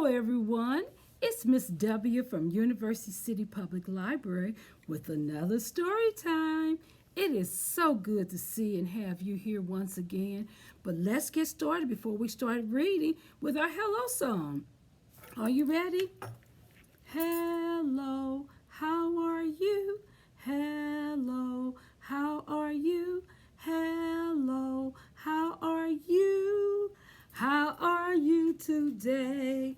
Hello, everyone. It's Miss W from University City Public Library with another story time. It is so good to see and have you here once again. But let's get started before we start reading with our hello song. Are you ready? Hello, how are you? Hello, how are you? Hello, how are you? How are you today?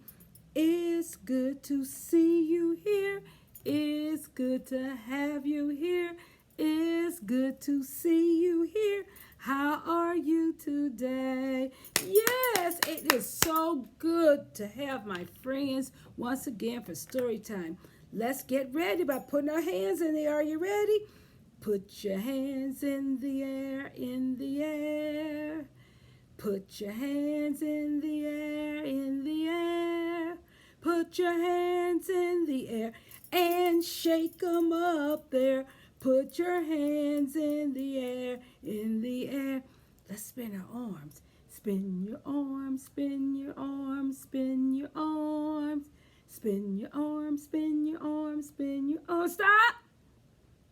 It's good to see you here. It's good to have you here. It's good to see you here. How are you today? Yes, it is so good to have my friends once again for story time. Let's get ready by putting our hands in the air. Are you ready? Put your hands in the air, in the air. Put your hands in the air, in the air. Put your hands in the air and shake them up there. Put your hands in the air, in the air. Let's spin our arms. Spin your arms, spin your arms, spin your arms. Spin your arms, spin your arms, spin your arms. Stop!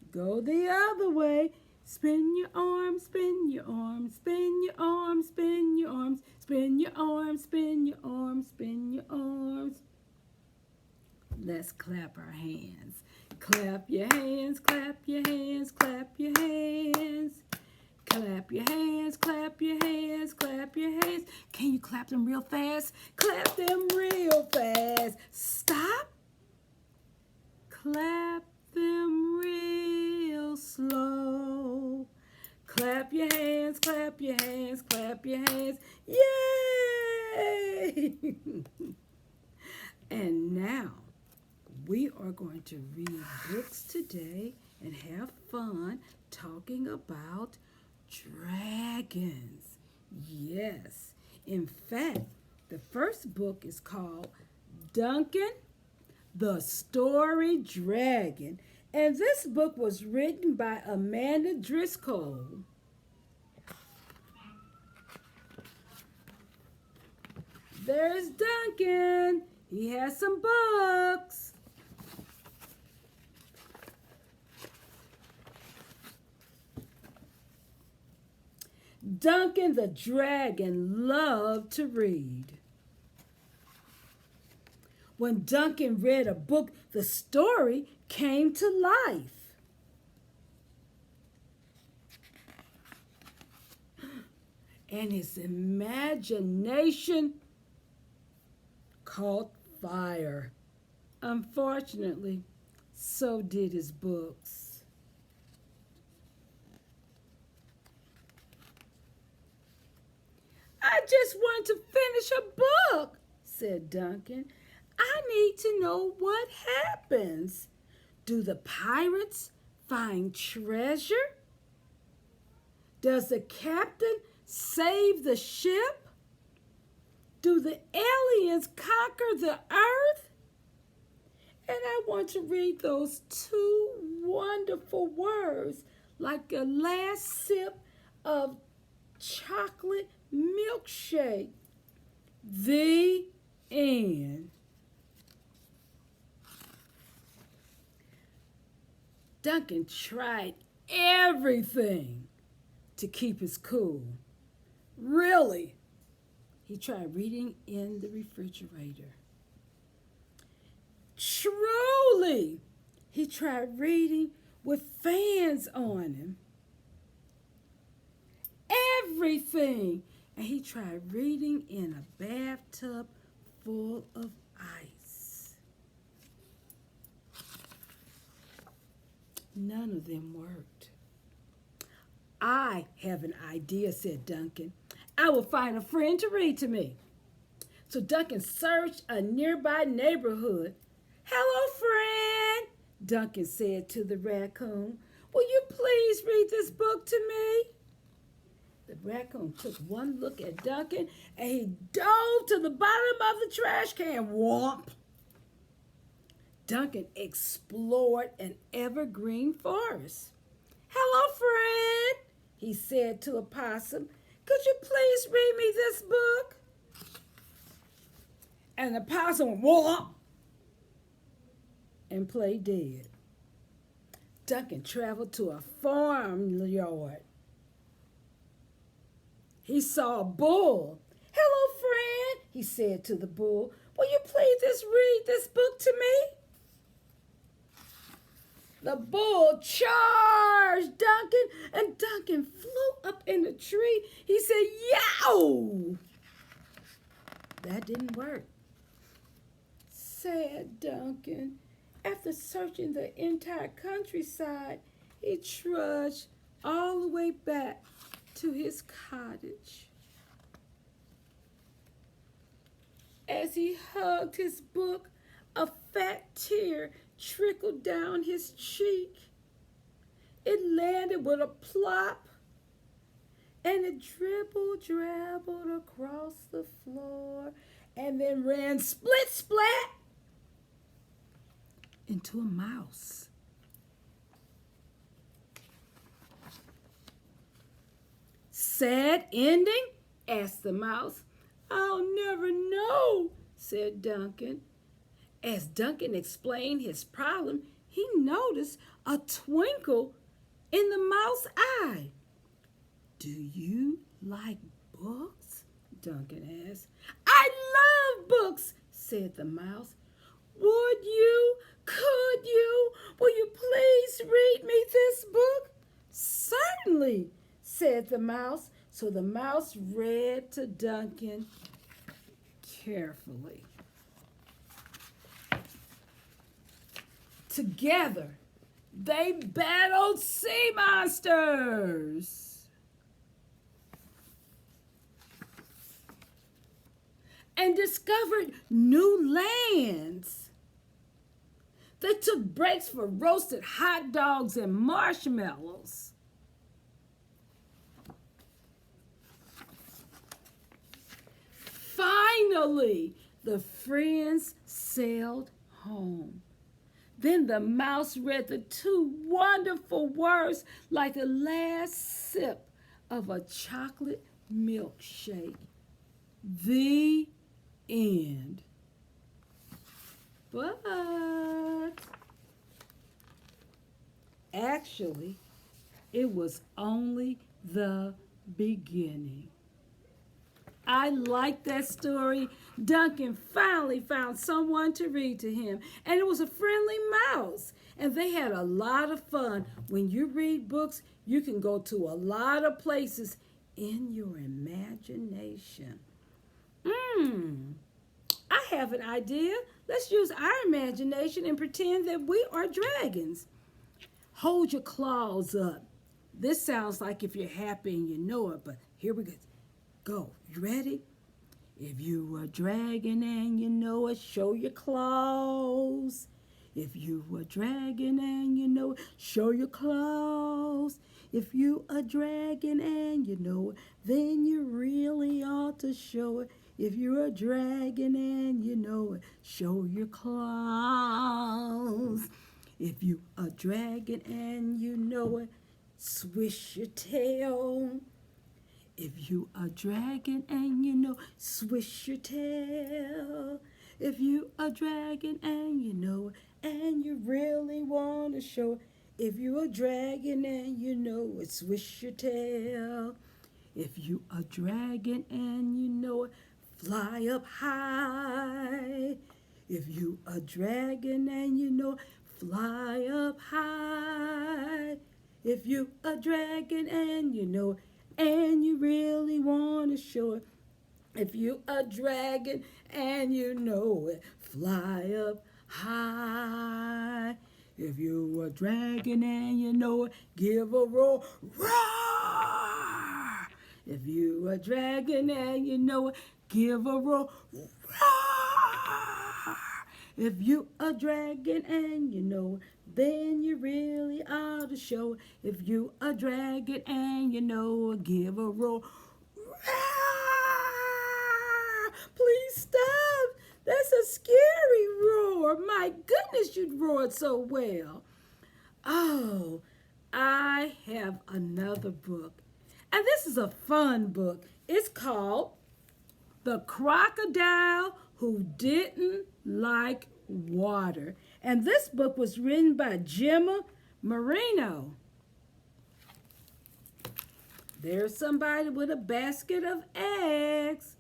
Go the other way. Spin your arms, spin your arms, spin your arms, spin your arms, spin your arms, spin your arms, spin your arms. Let's clap our hands. Clap your hands, clap your hands, clap your hands. Clap your hands, clap your hands, clap your hands. Can you clap them real fast? Clap them real fast. Stop. Clap them real slow. Clap your hands, clap your hands, clap your hands. Yay! And now we are going to read books today and have fun talking about dragons. Yes. In fact, the first book is called Duncan, the Story Dragon. And this book was written by Amanda Driscoll. There's Duncan. He has some books. Duncan the dragon loved to read. When Duncan read a book, the story came to life. And his imagination caught fire. Unfortunately, so did his books. I just want to finish a book, said Duncan. I need to know what happens. Do the pirates find treasure? Does the captain save the ship? Do the aliens conquer the earth? And I want to read those two wonderful words like a last sip of chocolate milkshake. The end. Duncan tried everything to keep his cool. Really, he tried reading in the refrigerator. Truly, he tried reading with fans on him. Everything. And he tried reading in a bathtub full of ice. None of them worked. I have an idea, said Duncan. I will find a friend to read to me. So Duncan searched a nearby neighborhood. Hello, friend, Duncan said to the raccoon. Will you please read this book to me? The raccoon took one look at Duncan and he dove to the bottom of the trash can. Whomp! Duncan explored an evergreen forest. Hello, friend, he said to a possum. Could you please read me this book? And the possum went and played dead. Duncan traveled to a farmyard. He saw a bull. "Hello, friend," he said to the bull. "Will you please read this book to me?" The bull charged Duncan, and Duncan flew up in the tree. He said, "Yow!" That didn't work. Sad Duncan. After searching the entire countryside, he trudged all the way back to his cottage. As he hugged his book, a fat tear trickled down his cheek. It landed with a plop, and it dribbled across the floor, and then ran split-splat into a mouse. "Sad ending?" asked the mouse. "I'll never know," said Duncan. As Duncan explained his problem, he noticed a twinkle in the mouse's eye. "Do you like books?" Duncan asked. "I love books," said the mouse. "Would you, could you, will you please read me this book?" "Certainly," said the mouse. So the mouse read to Duncan carefully. Together, they battled sea monsters and discovered new lands. They took breaks for roasted hot dogs and marshmallows. Finally, the friends sailed home. Then the mouse read the two wonderful words like the last sip of a chocolate milkshake. The end. But actually, it was only the beginning. I like that story. Duncan finally found someone to read to him, and it was a friendly mouse. And they had a lot of fun. When you read books, you can go to a lot of places in your imagination. I have an idea. Let's use our imagination and pretend that we are dragons. Hold your claws up. This sounds like if you're happy and you know it, but here we go. Go. You ready? If you a dragon and you know it, show your claws. If you a dragon and you know it, show your claws. If you a dragon and you know it, then you really ought to show it. If you're a dragon and you know it, show your claws. If you a dragon and you know it, swish your tail. If you a dragon and you know, swish your tail. If you a dragon and you know it, and you really want to show it. If you a dragon and you know it, swish your tail. If you a dragon and you know it, fly up high. If you a dragon and you know it, fly up high. If you a dragon and you know it, and you really want to show it. If you a dragon and you know it, fly up high. If you a dragon and you know it, give a roar. Roar! If you a dragon and you know it, give a roar. Roar! If you a dragon and you know it, then you really ought to show it. If you a dragon and you know it, give a roar. Roar! Please stop. That's a scary roar. My goodness, you roared so well. Oh, I have another book. And this is a fun book. It's called The Crocodile who didn't like water. And this book was written by Gemma Marino. There's somebody with a basket of eggs.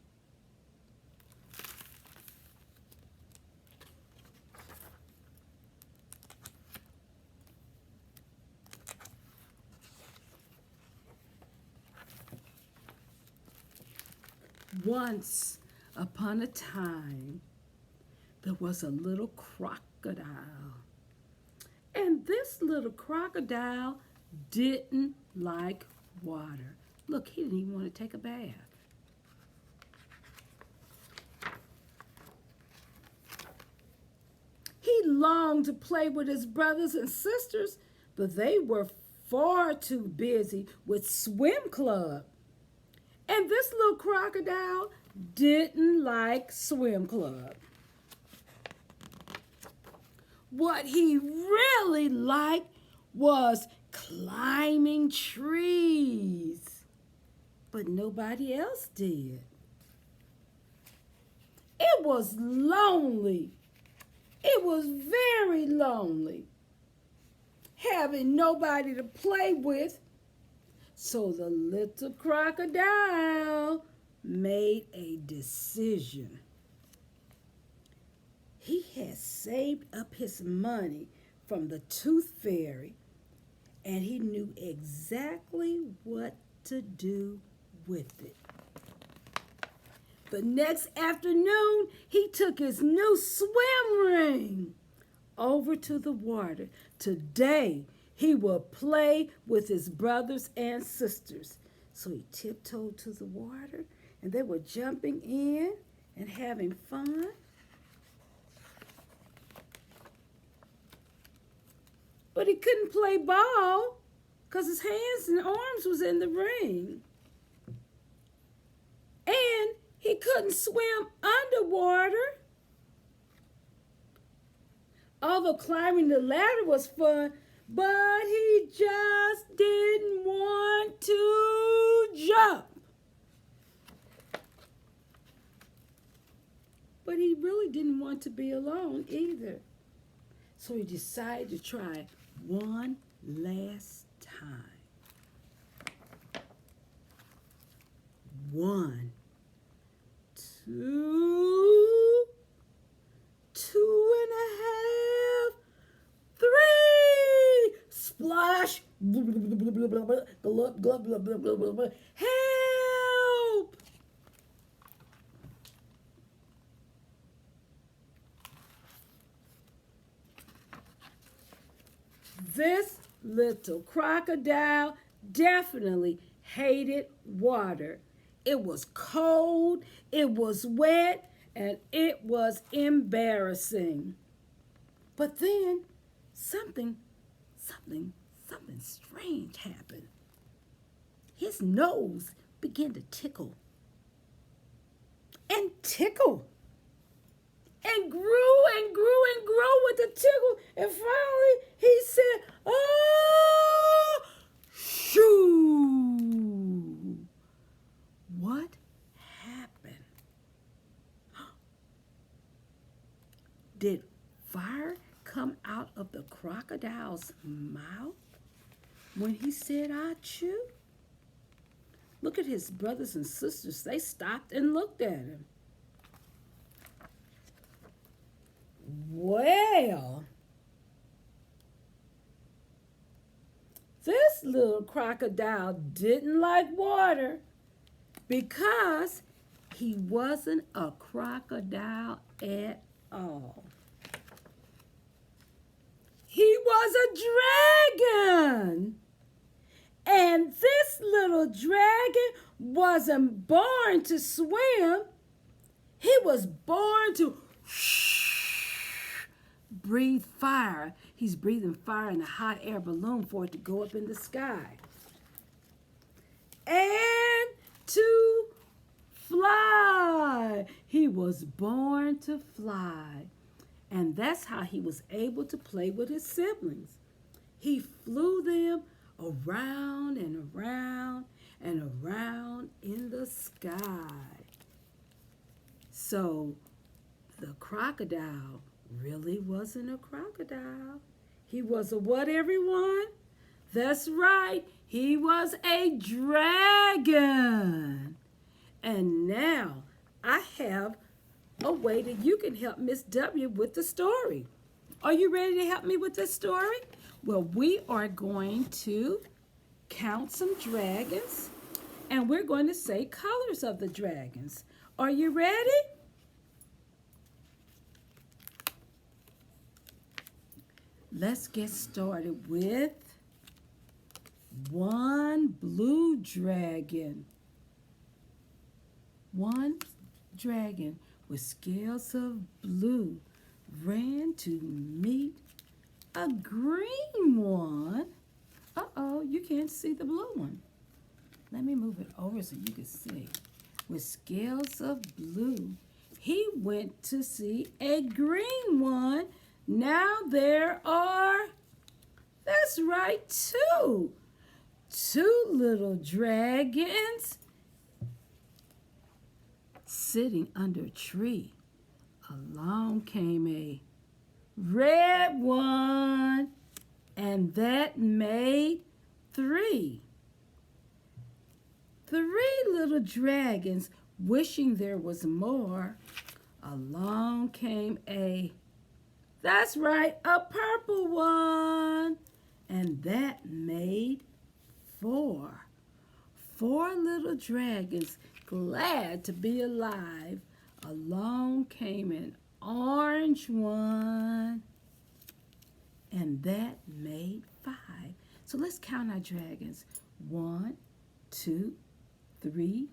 Once upon a time, there was a little crocodile. And this little crocodile didn't like water. Look, he didn't even want to take a bath. He longed to play with his brothers and sisters, but they were far too busy with swim club. And this little crocodile didn't like swim club. What he really liked was climbing trees. But nobody else did. It was lonely. It was very lonely, having nobody to play with. So the little crocodile made a decision. He had saved up his money from the Tooth Fairy, and he knew exactly what to do with it. The next afternoon, he took his new swim ring over to the water. Today, he will play with his brothers and sisters. So he tiptoed to the water, and they were jumping in and having fun. But he couldn't play ball because his hands and arms was in the ring. And he couldn't swim underwater. Although climbing the ladder was fun, but he just didn't want to jump. But he really didn't want to be alone either. So he decided to try one last time. 1, 2, 2.5, 3. Splash! Glub, glub, glub, glub, glub, glub, glub. Help! This little crocodile definitely hated water. It was cold, it was wet, and it was embarrassing. But then something strange happened. His nose began to tickle and tickle and grew and grew and grew with the tickle. And finally he said, "Ah, shoo." What happened? Did fire come out of the crocodile's mouth when he said achoo? Look at his brothers and sisters. They stopped and looked at him. Well, this little crocodile didn't like water because he wasn't a crocodile at all. He was a dragon. And this little dragon wasn't born to swim. He was born to breathe fire. He's breathing fire in a hot air balloon for it to go up in the sky. And to fly. He was born to fly. And that's how he was able to play with his siblings. He flew them around and around and around in the sky. So The crocodile really wasn't a crocodile. He was a what, everyone? That's right. He was a dragon. And now I have a way that you can help Miss W with the story. Are you ready to help me with this story? Well, we are going to count some dragons and we're going to say colors of the dragons. Are you ready? Let's get started with one blue dragon. One dragon with scales of blue ran to meet a green one. Uh-oh, you can't see the blue one. Let me move it over so you can see. With scales of blue, he went to see a green one. Now there are, that's right, two. Two little dragons sitting under a tree. Along came a red one, and that made three. Three little dragons, wishing there was more. Along came a, that's right, a purple one, and that made four. Four little dragons, glad to be alive. Along came an orange one, and that made five. So let's count our dragons. 1, 2, 3,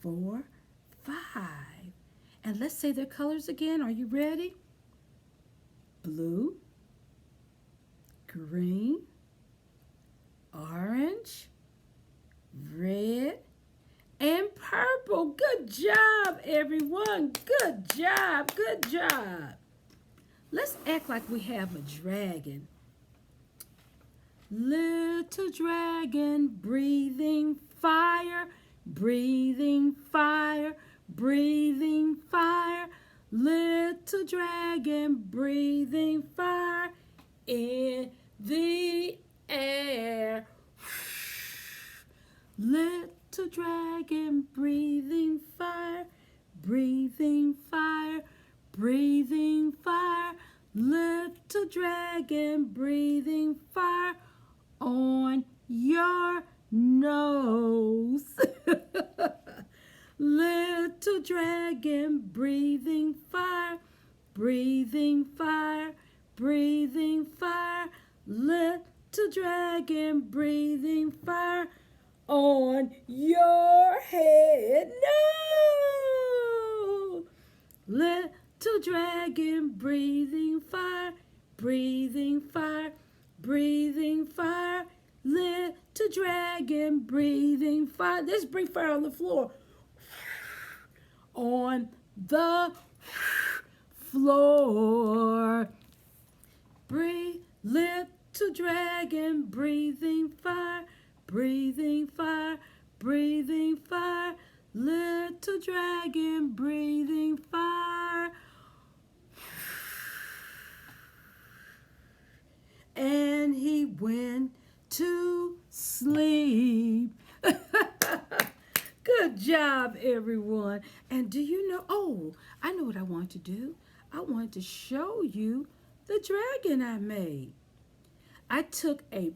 4, 5. And let's say their colors again. Are you ready? Blue, green, orange, red, and purple. Good job, everyone. Good job. Good job. Let's act like we have a dragon. Little dragon, breathing fire, breathing fire, breathing fire. Little dragon, breathing fire in the air. Little dragon, breathing fire, breathing fire, breathing fire. Little dragon, breathing fire on your nose. Little dragon, breathing fire, breathing fire, breathing fire. Little dragon, breathing fire on your head. No! Little dragon, breathing fire, breathing fire, breathing fire. Little dragon, breathing fire. Let's breathe fire on the floor. On the floor. Breathe, little dragon, breathing fire, breathing fire, breathing fire. Little dragon, breathing fire. And he went to sleep. Good job, everyone. And do you know, oh, I know what I want to do. I want to show you the dragon I made. I took a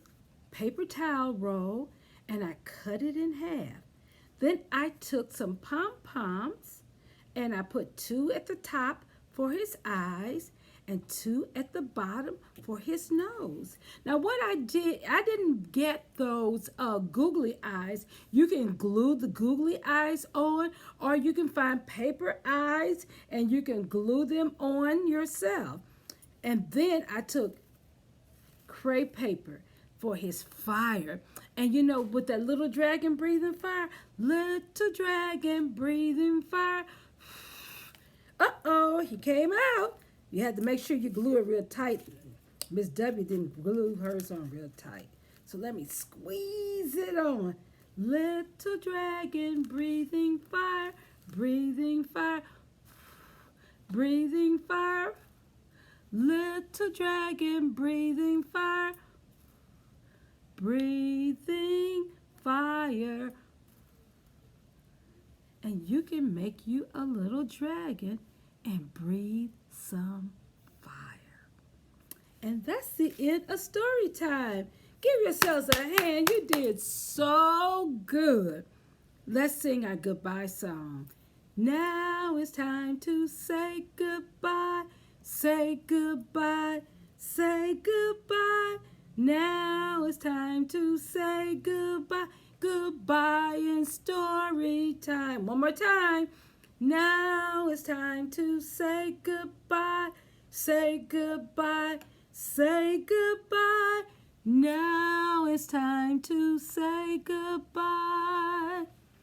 paper towel roll and I cut it in half. Then I took some pom-poms and I put 2 at the top for his eyes and 2 at the bottom for his nose. Now what I didn't get those googly eyes. You can glue the googly eyes on, or you can find paper eyes and you can glue them on yourself. And then I took crepe paper for his fire. And you know, with that little dragon breathing fire, little dragon breathing fire. Uh-oh, he came out. You had to make sure you glue it real tight. Miss W didn't glue hers on real tight. So let me squeeze it on. Little dragon breathing fire, breathing fire. breathing fire. Little dragon, breathing fire. Breathing fire. And you can make you a little dragon and breathe some fire. And that's the end of story time. Give yourselves a hand. You did so good. Let's sing our goodbye song. Now it's time to say goodbye. Say goodbye. Say goodbye. Now it's time to say goodbye. Goodbye in story time. One more time. Now it's time to say goodbye. Say goodbye. Say goodbye. Now it's time to say goodbye.